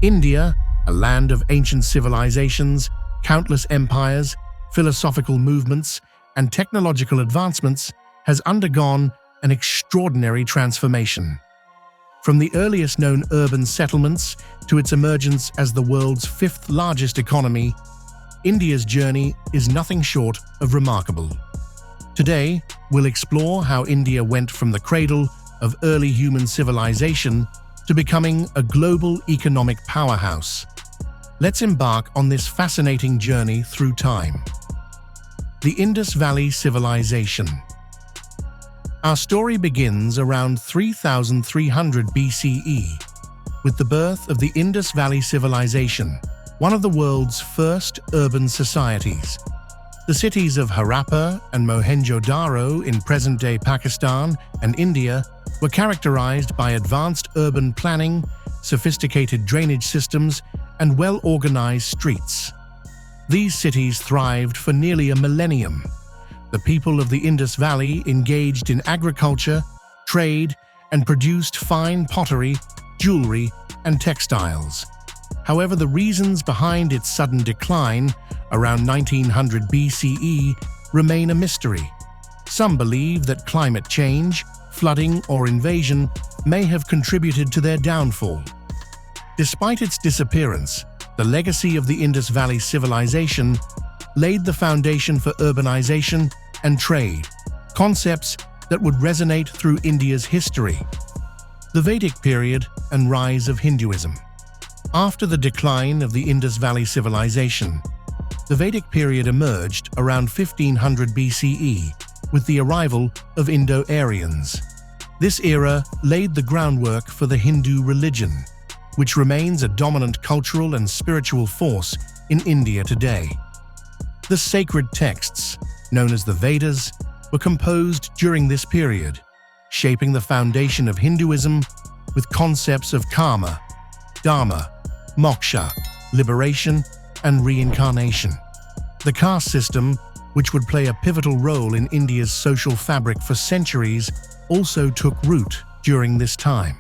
India, a land of ancient civilizations, countless empires, philosophical movements, and technological advancements, has undergone an extraordinary transformation. From the earliest known urban settlements to its emergence as the world's fifth largest economy, India's journey is nothing short of remarkable. Today, we'll explore how India went from the cradle of early human civilization to becoming a global economic powerhouse. Let's embark on this fascinating journey through time. The Indus Valley Civilization. Our story begins around 3300 BCE, with the birth of the Indus Valley Civilization, one of the world's first urban societies. The cities of Harappa and Mohenjo-daro in present-day Pakistan and India were characterized by advanced urban planning, sophisticated drainage systems, and well-organized streets. These cities thrived for nearly a millennium. The people of the Indus Valley engaged in agriculture, trade, and produced fine pottery, jewelry, and textiles. However, the reasons behind its sudden decline around 1900 BCE remain a mystery. Some believe that climate change, flooding, or invasion may have contributed to their downfall. Despite its disappearance, the legacy of the Indus Valley civilization laid the foundation for urbanization and trade, concepts that would resonate through India's history. The Vedic period and rise of Hinduism. After the decline of the Indus Valley civilization, the Vedic period emerged around 1500 BCE with the arrival of Indo-Aryans. This era laid the groundwork for the Hindu religion, which remains a dominant cultural and spiritual force in India today. The sacred texts, known as the Vedas, were composed during this period, shaping the foundation of Hinduism with concepts of karma, dharma, moksha, liberation, and reincarnation. The caste system, which would play a pivotal role in India's social fabric for centuries, also took root during this time.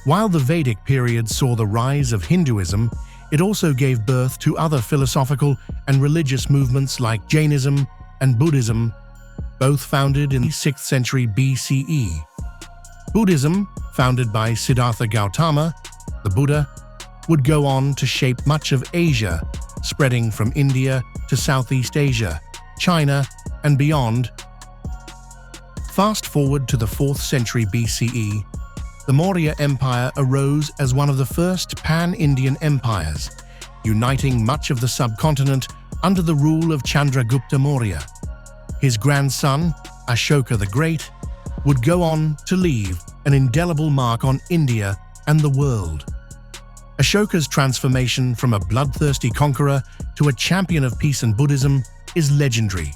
While the Vedic period saw the rise of Hinduism, it also gave birth to other philosophical and religious movements like Jainism and Buddhism, both founded in the 6th century BCE. Buddhism, founded by Siddhartha Gautama, the Buddha, would go on to shape much of Asia, spreading from India to Southeast Asia, China, and beyond. Fast forward to the 4th century BCE, the Mauryan Empire arose as one of the first pan-Indian empires, uniting much of the subcontinent under the rule of Chandragupta Maurya. His grandson, Ashoka the Great, would go on to leave an indelible mark on India and the world. Ashoka's transformation from a bloodthirsty conqueror to a champion of peace and Buddhism is legendary.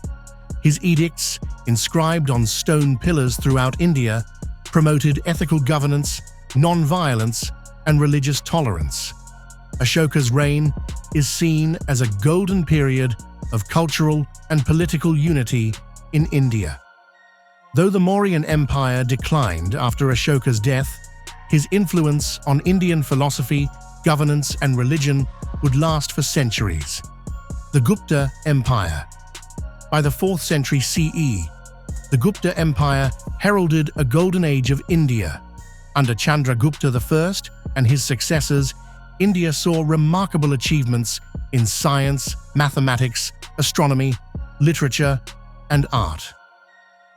His edicts, inscribed on stone pillars throughout India, promoted ethical governance, non-violence, and religious tolerance. Ashoka's reign is seen as a golden period of cultural and political unity in India. Though the Mauryan Empire declined after Ashoka's death, his influence on Indian philosophy, governance, and religion would last for centuries. The Gupta Empire. By the 4th century CE, the Gupta Empire heralded a golden age of India. Under Chandragupta I and his successors, India saw remarkable achievements in science, mathematics, astronomy, literature, and art.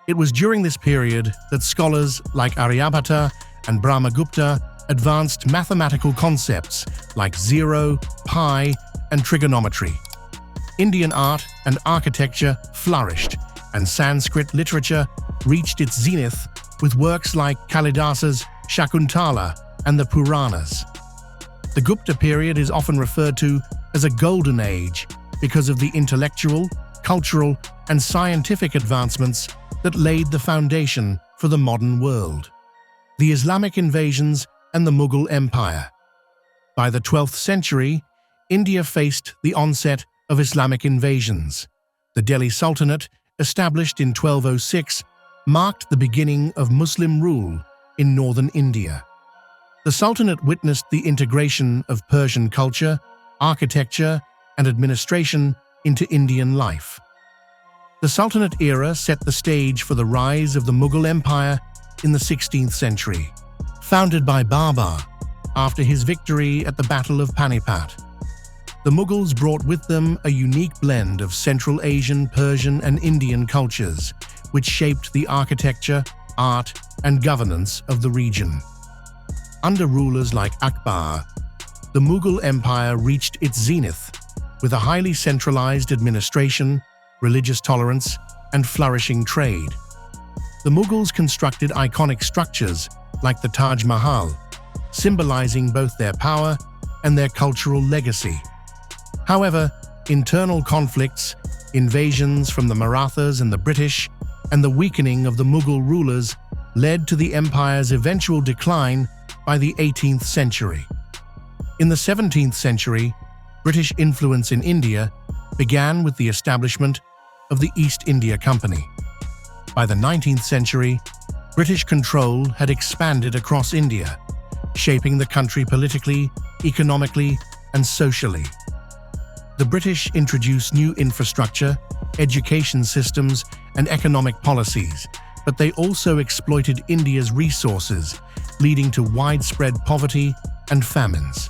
It was during this period that scholars like Aryabhata and Brahmagupta advanced mathematical concepts like zero, pi, and trigonometry. Indian art and architecture flourished, and Sanskrit literature reached its zenith with works like Kalidasa's Shakuntala and the Puranas. The Gupta period is often referred to as a golden age because of the intellectual, cultural, and scientific advancements that laid the foundation for the modern world. The Islamic invasions and the Mughal Empire. By the 12th century, India faced the onset of Islamic invasions. The Delhi Sultanate, established in 1206, marked the beginning of Muslim rule in northern India. The Sultanate witnessed the integration of Persian culture, architecture, and administration into Indian life. The Sultanate era set the stage for the rise of the Mughal Empire in the 16th century, founded by Babur after his victory at the Battle of Panipat. The Mughals brought with them a unique blend of Central Asian, Persian, and Indian cultures, which shaped the architecture, art, and governance of the region. Under rulers like Akbar, the Mughal Empire reached its zenith with a highly centralized administration, religious tolerance, and flourishing trade. The Mughals constructed iconic structures like the Taj Mahal, symbolizing both their power and their cultural legacy. However, internal conflicts, invasions from the Marathas and the British, and the weakening of the Mughal rulers led to the empire's eventual decline by the 18th century. In the 17th century, British influence in India began with the establishment of the East India Company. By the 19th century, British control had expanded across India, shaping the country politically, economically, and socially. The British introduced new infrastructure, education systems, and economic policies, but they also exploited India's resources, leading to widespread poverty and famines.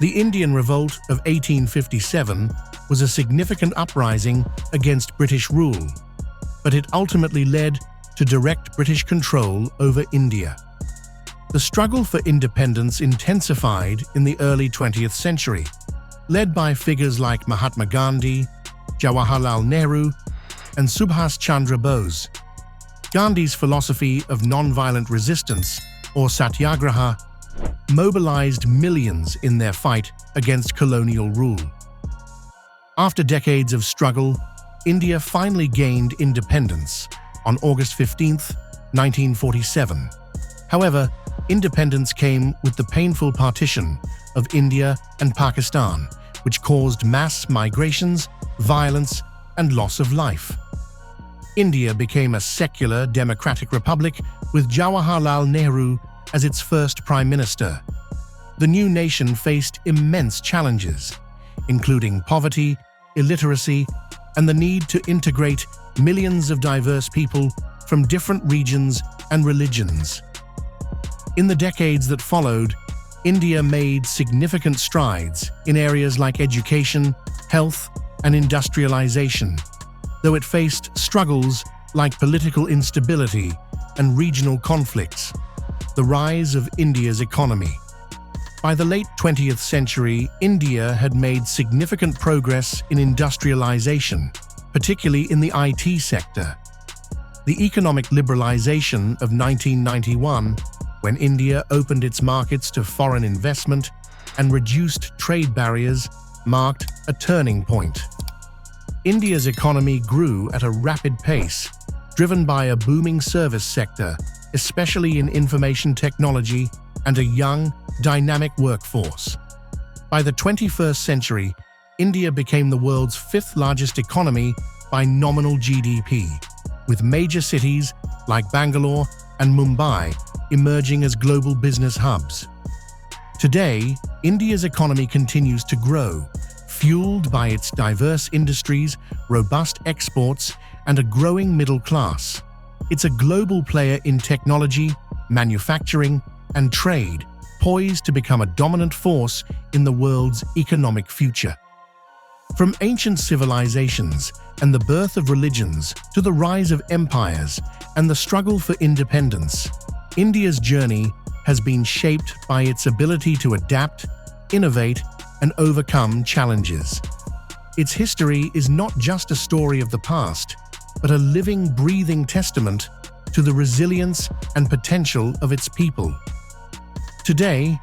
The Indian Revolt of 1857 was a significant uprising against British rule, but it ultimately led to direct British control over India. The struggle for independence intensified in the early 20th century, led by figures like Mahatma Gandhi, Jawaharlal Nehru, and Subhas Chandra Bose. Gandhi's philosophy of nonviolent resistance, or satyagraha, mobilized millions in their fight against colonial rule. After decades of struggle, India finally gained independence on August 15, 1947. However, independence came with the painful partition of India and Pakistan, which caused mass migrations, violence, and loss of life. India became a secular democratic republic with Jawaharlal Nehru as its first prime minister. The new nation faced immense challenges, including poverty, illiteracy, and the need to integrate millions of diverse people from different regions and religions. In the decades that followed, India made significant strides in areas like education, health, and industrialization, though it faced struggles like political instability and regional conflicts. The rise of India's economy. By the late 20th century, India had made significant progress in industrialization, particularly in the IT sector. The economic liberalization of 1991, when India opened its markets to foreign investment and reduced trade barriers, marked a turning point. India's economy grew at a rapid pace, driven by a booming service sector, especially in information technology, and a young, dynamic workforce. By the 21st century, India became the world's fifth largest economy by nominal GDP, with major cities like Bangalore and Mumbai emerging as global business hubs. Today, India's economy continues to grow, fueled by its diverse industries, robust exports, and a growing middle class. It's a global player in technology, manufacturing, and trade, poised to become a dominant force in the world's economic future. From ancient civilizations and the birth of religions to the rise of empires and the struggle for independence, India's journey has been shaped by its ability to adapt, innovate, and overcome challenges. Its history is not just a story of the past, but a living, breathing testament to the resilience and potential of its people. Today,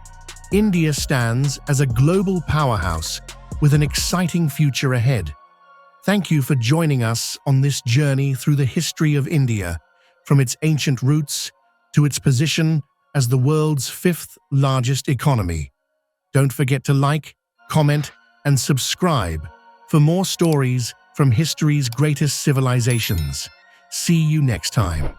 India stands as a global powerhouse with an exciting future ahead. Thank you for joining us on this journey through the history of India, from its ancient roots to its position as the world's fifth largest economy. Don't forget to like, comment, and subscribe for more stories from history's greatest civilizations. See you next time.